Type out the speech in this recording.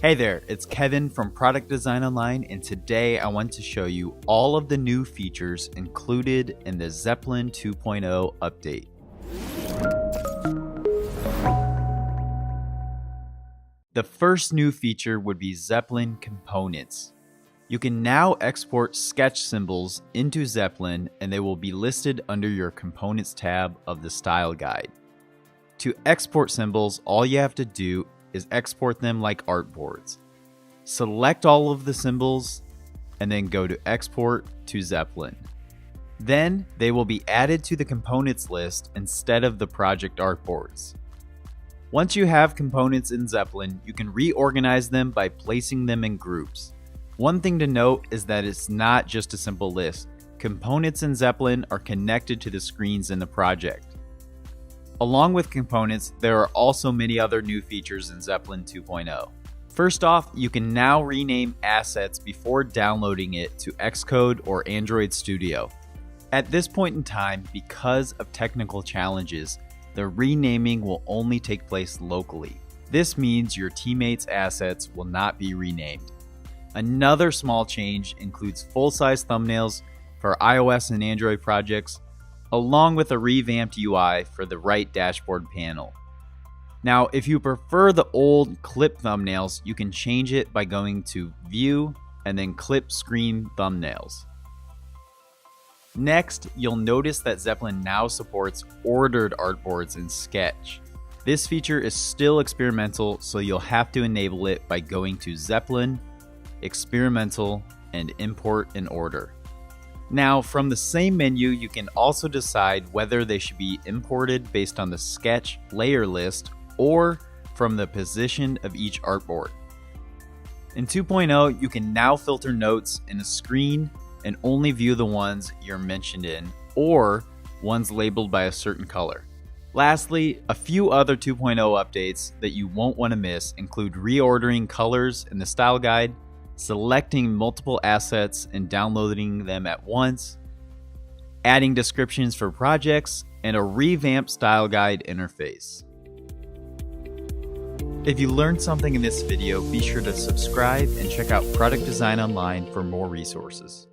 Hey there, it's Kevin from Product Design Online, and today I want to show you all of the new features included in the Zeppelin 2.0 update. The first new feature would be Zeppelin Components. You can now export sketch symbols into Zeppelin and they will be listed under your Components tab of the Style Guide. To export symbols, all you have to do is export them like artboards. Select all of the symbols and then go to Export to Zeppelin. Then they will be added to the components list instead of the project artboards. Once you have components in Zeppelin, you can reorganize them by placing them in groups. One thing to note is that it's not just a simple list. Components in Zeppelin are connected to the screens in the project. Along with components, there are also many other new features in Zeppelin 2.0. First off, you can now rename assets before downloading it to Xcode or Android Studio. At this point in time, because of technical challenges, the renaming will only take place locally. This means your teammates' assets will not be renamed. Another small change includes full-size thumbnails for iOS and Android projects, along with a revamped UI for the right dashboard panel. Now, if you prefer the old clip thumbnails, you can change it by going to View and then Clip Screen Thumbnails. Next, you'll notice that Zeppelin now supports ordered artboards in Sketch. This feature is still experimental, so you'll have to enable it by going to Zeppelin, Experimental, and Import in Order. Now, from the same menu, you can also decide whether they should be imported based on the sketch layer list or from the position of each artboard. In 2.0, you can now filter notes in a screen and only view the ones you're mentioned in or ones labeled by a certain color. Lastly, a few other 2.0 updates that you won't want to miss include reordering colors in the style guide, selecting multiple assets and downloading them at once, adding descriptions for projects, and a revamped style guide interface. If you learned something in this video, be sure to subscribe and check out Product Design Online for more resources.